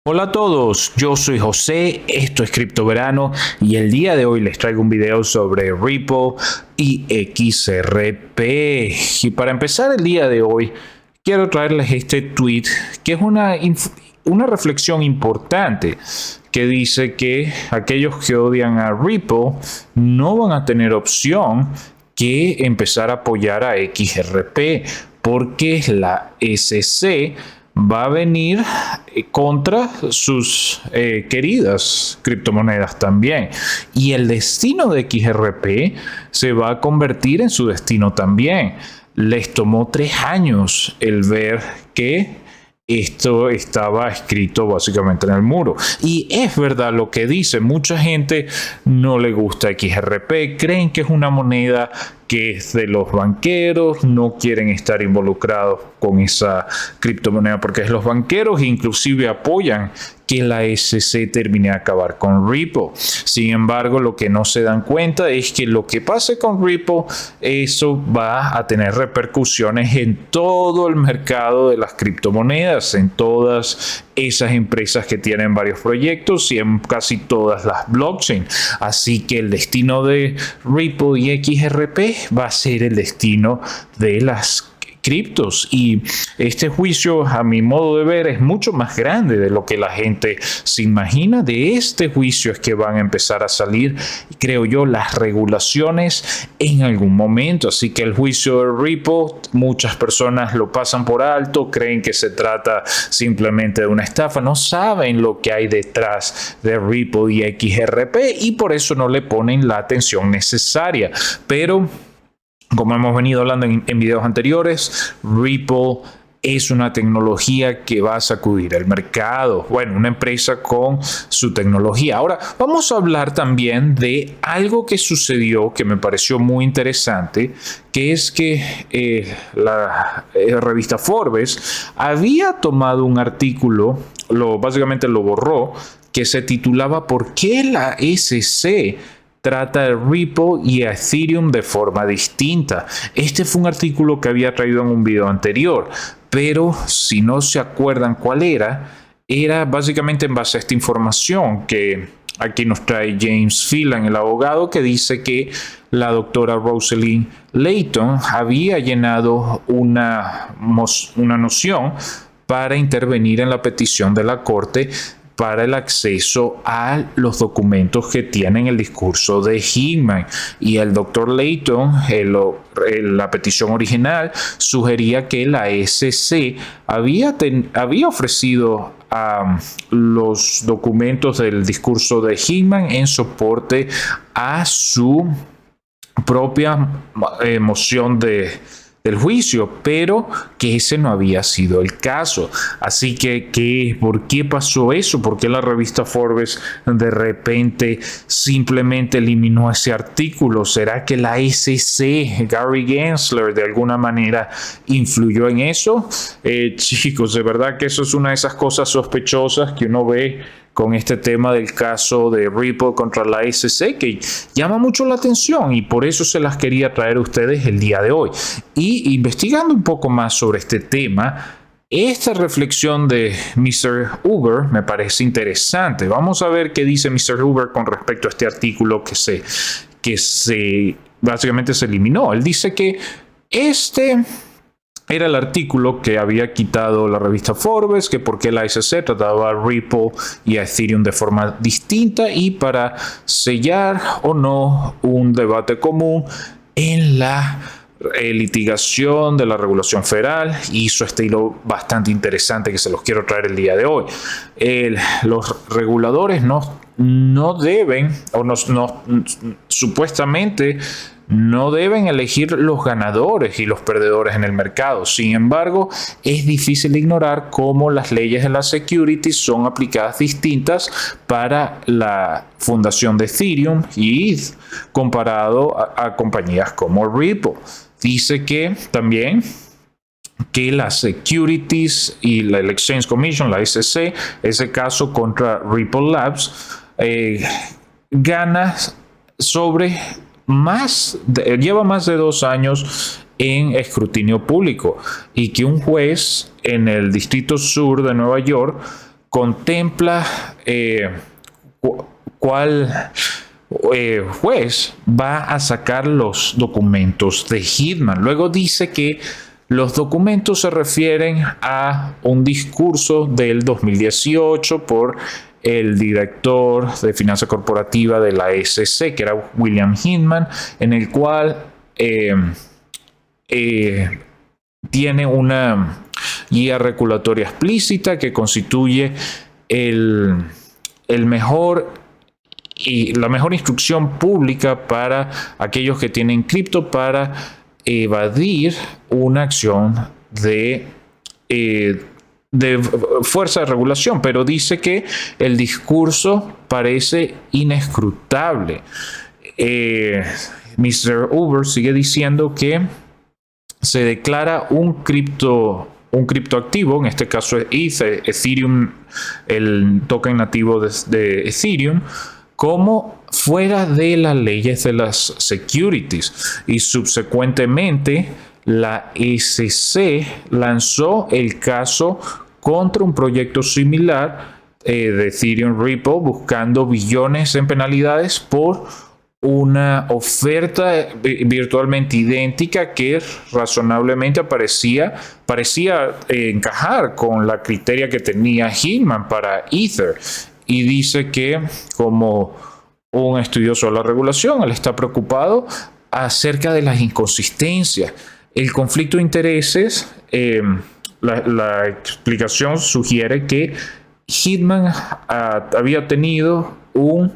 Hola a todos, yo soy José, esto es Cripto Verano y el día de hoy les traigo un video sobre Ripple y XRP. Y para empezar el día de hoy, quiero traerles este tweet que es una reflexión importante que dice que aquellos que odian a Ripple no van a tener opción que empezar a apoyar a XRP porque la SEC va a venir contra sus queridas criptomonedas también. Y el destino de XRP se va a convertir en su destino también. Les tomó 3 años el ver que esto estaba escrito básicamente en el muro. Y es verdad lo que dice. Mucha gente no le gusta XRP, creen que es una moneda que es de los banqueros, no quieren estar involucrados con esa criptomoneda porque es los banqueros, inclusive apoyan que la SEC termine a acabar con Ripple. Sin embargo, lo que no se dan cuenta es que lo que pase con Ripple, eso va a tener repercusiones en todo el mercado de las criptomonedas, en todas esas empresas que tienen varios proyectos y en casi todas las blockchain. Así que el destino de Ripple y XRP va a ser el destino de las criptos, y este juicio, a mi modo de ver, es mucho más grande de lo que la gente se imagina. De este juicio es que van a empezar a salir, creo yo, las regulaciones en algún momento. Así que el juicio de Ripple, muchas personas lo pasan por alto, creen que se trata simplemente de una estafa, no saben lo que hay detrás de Ripple y XRP y por eso no le ponen la atención necesaria. Pero como hemos venido hablando en videos anteriores, Ripple es una tecnología que va a sacudir el mercado. Bueno, una empresa con su tecnología. Ahora, vamos a hablar también de algo que sucedió que me pareció muy interesante, que es que la revista Forbes había tomado un artículo, básicamente lo borró, que se titulaba ¿Por qué la SEC trata a Ripple y a Ethereum de forma distinta? Este fue un artículo que había traído en un video anterior, pero si no se acuerdan cuál era básicamente en base a esta información que aquí nos trae James Phelan, el abogado, que dice que la doctora Rosalind Layton había llenado una noción para intervenir en la petición de la corte para el acceso a los documentos que tienen el discurso de Hinman. Y el doctor Layton, la petición original, sugería que la SEC había ofrecido los documentos del discurso de Hinman en soporte a su propia moción del juicio, pero que ese no había sido el caso. Así que, ¿por qué pasó eso? ¿Por qué la revista Forbes de repente simplemente eliminó ese artículo? ¿Será que la SEC, Gary Gensler, de alguna manera influyó en eso? Chicos, de verdad que eso es una de esas cosas sospechosas que uno ve con este tema del caso de Ripple contra la SEC, que llama mucho la atención y por eso se las quería traer a ustedes el día de hoy. Y investigando un poco más sobre este tema, esta reflexión de Mr. Uber me parece interesante. Vamos a ver qué dice Mr. Uber con respecto a este artículo que básicamente se eliminó. Él dice que era el artículo que había quitado la revista Forbes, que por qué la SEC trataba a Ripple y a Ethereum de forma distinta y para sellar o no un debate común en la litigación de la regulación federal. Hizo este hilo bastante interesante que se los quiero traer el día de hoy. Los reguladores no deben, supuestamente, no deben elegir los ganadores y los perdedores en el mercado. Sin embargo, es difícil ignorar cómo las leyes de la securities son aplicadas distintas para la fundación de Ethereum y ETH comparado a compañías como Ripple. Dice que también que la Securities y la Exchange Commission, la SEC, ese caso contra Ripple Labs, gana lleva más de 2 años en escrutinio público y que un juez en el Distrito Sur de Nueva York contempla cuál juez va a sacar los documentos de Hitman. Luego dice que los documentos se refieren a un discurso del 2018 por el director de finanza corporativa de la SEC, que era William Hinman, en el cual tiene una guía regulatoria explícita que constituye el mejor y la mejor instrucción pública para aquellos que tienen cripto para evadir una acción de fuerza de regulación, pero dice que el discurso parece inescrutable. Mr. Uber sigue diciendo que se declara un criptoactivo, en este caso es Ethereum, el token nativo de Ethereum, como fuera de las leyes de las securities, y subsecuentemente la SEC lanzó el caso contra un proyecto similar de Ethereum Ripple, buscando billones en penalidades por una oferta virtualmente idéntica que razonablemente parecía encajar con la criteria que tenía Hinman para Ether. Y dice que, como un estudioso de la regulación, él está preocupado acerca de las inconsistencias, el conflicto de intereses. La explicación sugiere que Hitman había tenido un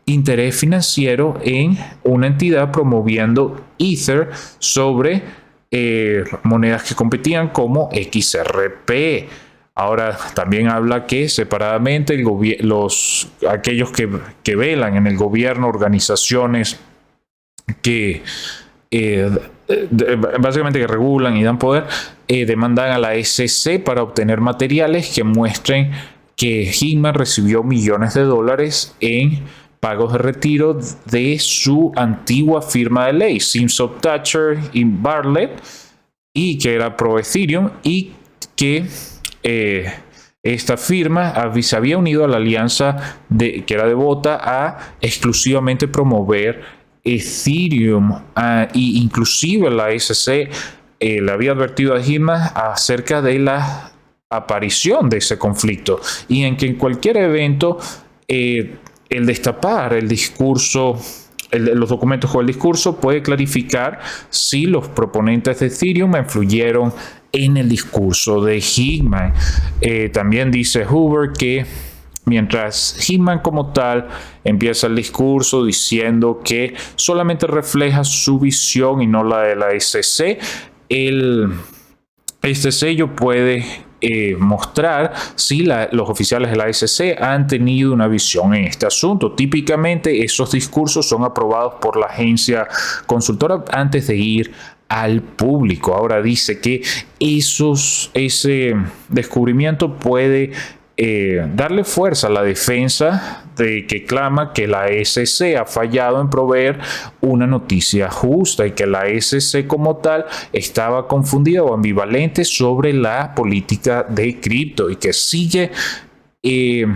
interés financiero en una entidad promoviendo Ether sobre monedas que competían como XRP. Ahora también habla que separadamente aquellos que velan en el gobierno, organizaciones que básicamente que regulan y dan poder, demandan a la SEC para obtener materiales que muestren que Hinman recibió millones de dólares en pagos de retiro de su antigua firma de ley, Simpson Thacher y Bartlett, y que era pro Ethereum, y que esta firma se había unido a la alianza que era devota a exclusivamente promover Ethereum, y inclusive la SEC le había advertido a Hinman acerca de la aparición de ese conflicto, y en que en cualquier evento el destapar el discurso, los documentos con el discurso, puede clarificar si los proponentes de Ethereum influyeron en el discurso de Hinman. También dice Hoover que mientras Hinman como tal empieza el discurso diciendo que solamente refleja su visión y no la de la SEC, este sello puede mostrar si los oficiales de la SEC han tenido una visión en este asunto. Típicamente esos discursos son aprobados por la agencia consultora antes de ir al público. Ahora dice que ese descubrimiento puede darle fuerza a la defensa de que clama que la SEC ha fallado en proveer una noticia justa y que la SEC como tal estaba confundida o ambivalente sobre la política de cripto, y que sigue ese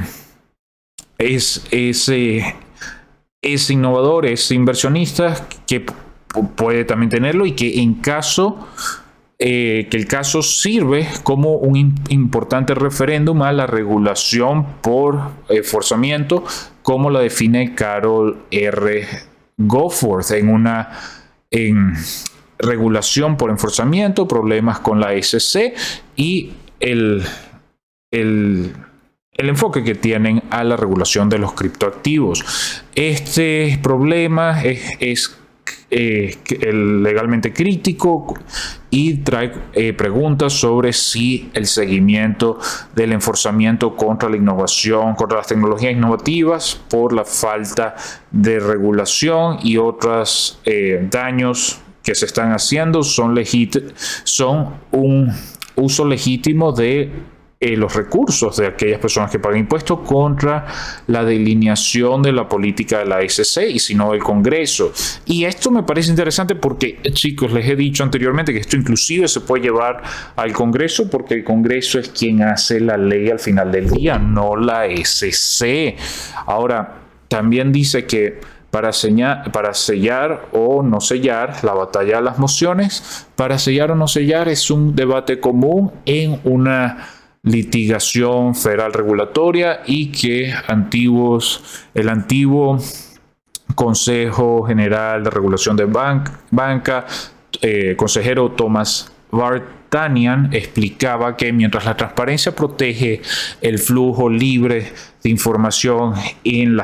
innovador, ese inversionista que puede también tenerlo, y que en caso que el caso sirve como un importante referéndum a la regulación por forzamiento, como la define Carol R. Goforth en regulación por enforzamiento, problemas con la SEC y el enfoque que tienen a la regulación de los criptoactivos. Este problema es legalmente crítico y trae preguntas sobre si el seguimiento del enforzamiento contra la innovación, contra las tecnologías innovativas por la falta de regulación y otros daños que se están haciendo son un uso legítimo de los recursos de aquellas personas que pagan impuestos contra la delineación de la política de la SEC y sino del Congreso. Y esto me parece interesante porque, chicos, les he dicho anteriormente que esto inclusive se puede llevar al Congreso porque el Congreso es quien hace la ley al final del día, no la SEC. Ahora, también dice que para sellar o no sellar la batalla de las mociones, para sellar o no sellar es un debate común en una litigación federal regulatoria y que el antiguo Consejo General de Regulación de Banca, consejero Thomas Vartanian, explicaba que mientras la transparencia protege el flujo libre de información en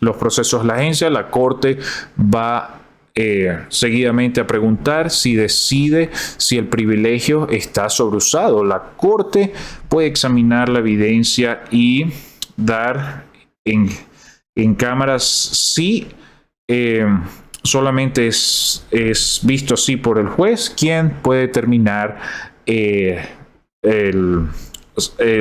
los procesos de la agencia, la Corte va seguidamente a preguntar si decide si el privilegio está sobreusado. La Corte puede examinar la evidencia y dar en cámaras si solamente es visto así por el juez, quien puede determinar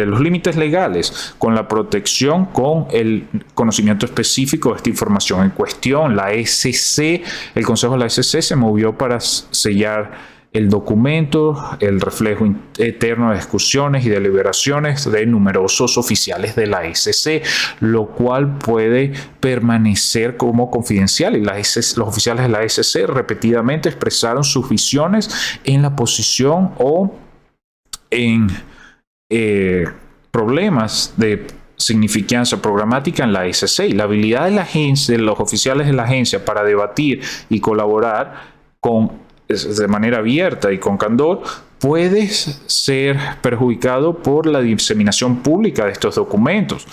los límites legales con la protección, con el conocimiento específico de esta información en cuestión. La SEC, el Consejo de la SEC se movió para sellar el documento, el reflejo eterno de discusiones y deliberaciones de numerosos oficiales de la SEC, lo cual puede permanecer como confidencial. Y los oficiales de la SEC repetidamente expresaron sus visiones en la posición o en problemas de significancia programática en la SEC. Y la habilidad de la agencia, de los oficiales de la agencia para debatir y colaborar de manera abierta y con candor puede ser perjudicado por la diseminación pública de estos documentos.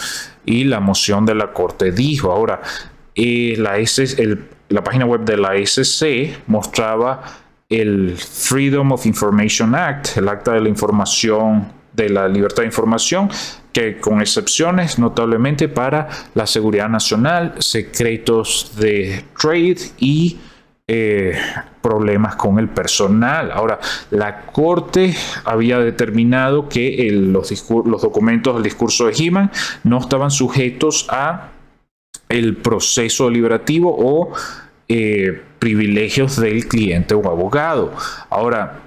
Y la moción de la Corte dijo. Ahora, la página web de la SEC mostraba el Freedom of Information Act, el Acta de la Información, de la Libertad de Información, que con excepciones notablemente para la seguridad nacional, secretos de trade y problemas con el personal. Ahora, la Corte había determinado que los documentos del discurso de Heman no estaban sujetos a el proceso deliberativo o privilegios del cliente o abogado. Ahora,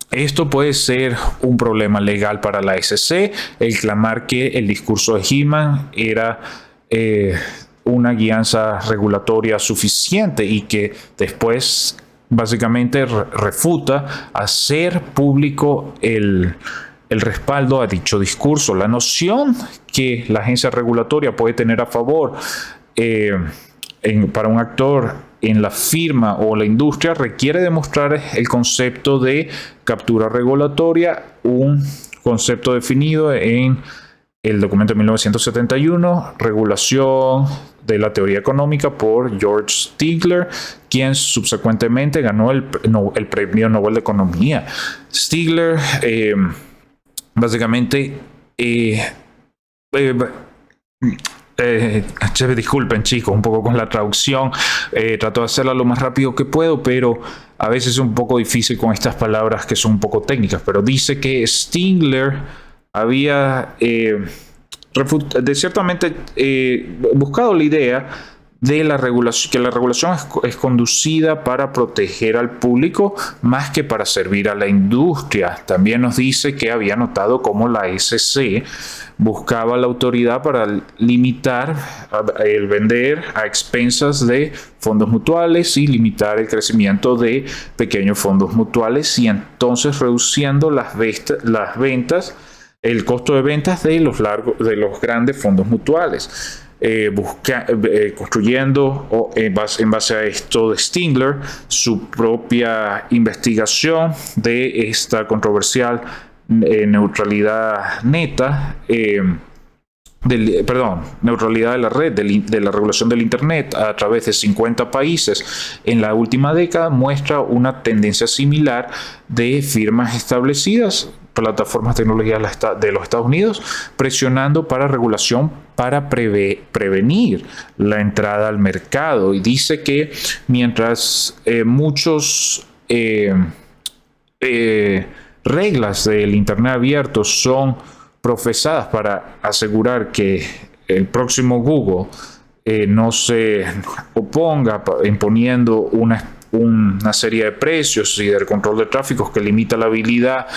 esto puede ser un problema legal para la SEC, el clamar que el discurso de Heman era una guianza regulatoria suficiente y que después básicamente refuta hacer público el respaldo a dicho discurso. La noción que la agencia regulatoria puede tener a favor para un actor en la firma o la industria requiere demostrar el concepto de captura regulatoria, un concepto definido en el documento de 1971, Regulación de la Teoría Económica, por George Stigler, quien subsecuentemente ganó el Premio Nobel de Economía. Stigler básicamente disculpen, chicos, un poco con la traducción. Trato de hacerla lo más rápido que puedo, pero a veces es un poco difícil con estas palabras que son un poco técnicas. Pero dice que Stigler había ciertamente buscado la idea de la regulación, que la regulación es conducida para proteger al público más que para servir a la industria. También nos dice que había notado cómo la SEC buscaba la autoridad para limitar el vender a expensas de fondos mutuales y limitar el crecimiento de pequeños fondos mutuales, y entonces reduciendo las ventas, el costo de ventas de los grandes fondos mutuales. Construyendo en base a esto de Stigler su propia investigación de esta controversial neutralidad neta, neutralidad de la red, de la regulación del Internet a través de 50 países en la última década, muestra una tendencia similar de firmas establecidas, plataformas tecnológicas de los Estados Unidos, presionando para regulación para prevenir la entrada al mercado. Y dice que mientras muchos reglas del Internet abierto son profesadas para asegurar que el próximo Google no se oponga imponiendo una serie de precios y del control de tráfico que limita la habilidad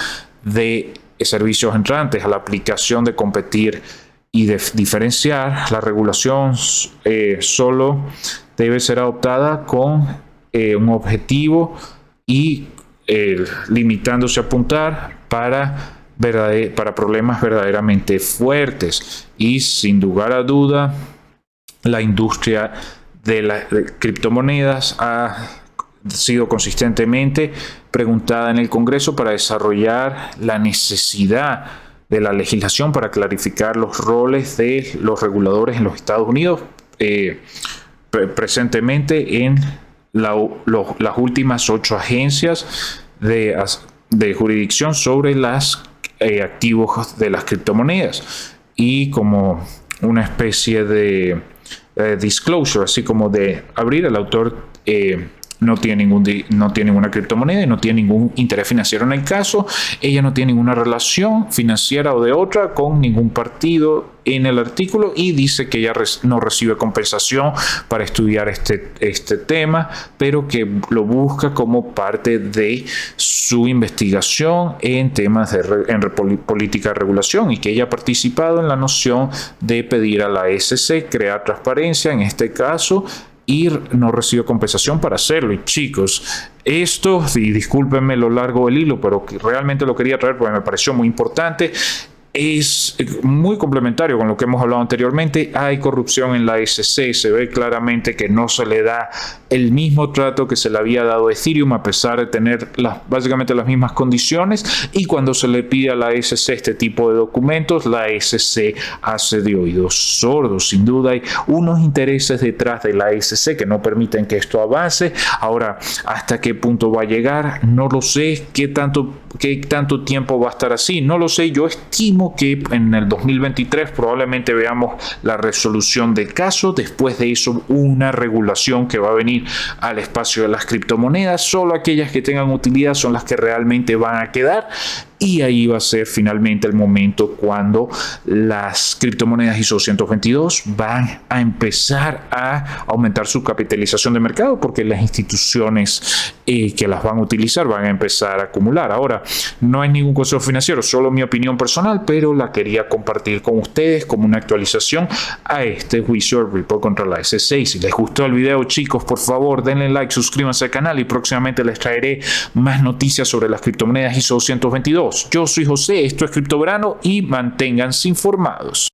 de servicios entrantes a la aplicación de competir y de diferenciar. La regulación solo debe ser adoptada con un objetivo y limitándose a apuntar para problemas verdaderamente fuertes. Y sin lugar a duda, la industria de las criptomonedas ha sido consistentemente preguntada en el Congreso para desarrollar la necesidad de la legislación para clarificar los roles de los reguladores en los Estados Unidos, presentemente en las últimas 8 agencias de jurisdicción sobre los activos de las criptomonedas, y como una especie de disclosure, así como de abrir, el autor no tiene ninguna criptomoneda y no tiene ningún interés financiero en el caso. Ella no tiene ninguna relación financiera o de otra con ningún partido en el artículo, y dice que ella no recibe compensación para estudiar este tema, pero que lo busca como parte de su investigación en temas de política de regulación, y que ella ha participado en la noción de pedir a la SEC crear transparencia en este caso, y no recibe compensación para hacerlo. Y chicos, esto, y discúlpenme lo largo del hilo, pero realmente lo quería traer porque me pareció muy importante. Es muy complementario con lo que hemos hablado anteriormente. Hay corrupción en la SEC, se ve claramente que no se le da el mismo trato que se le había dado a Ethereum, a pesar de tener básicamente las mismas condiciones, y cuando se le pide a la SEC este tipo de documentos, la SEC hace de oídos sordos. Sin duda hay unos intereses detrás de la SEC que no permiten que esto avance. Ahora, ¿hasta qué punto va a llegar? No lo sé. ¿Qué tanto tiempo va a estar así? No lo sé. Yo estimo que en el 2023 probablemente veamos la resolución del caso. Después de eso, una regulación que va a venir al espacio de las criptomonedas. Solo aquellas que tengan utilidad son las que realmente van a quedar. Y ahí va a ser finalmente el momento cuando las criptomonedas ISO 222 van a empezar a aumentar su capitalización de mercado, porque las instituciones que las van a utilizar van a empezar a acumular. Ahora, no es ningún consejo financiero, solo mi opinión personal, pero la quería compartir con ustedes como una actualización a este juicio de Ripple contra la SEC. Si les gustó el video, chicos, por favor denle like, suscríbanse al canal, y próximamente les traeré más noticias sobre las criptomonedas ISO 222. Yo soy José, esto es Cripto Verano, y manténganse informados.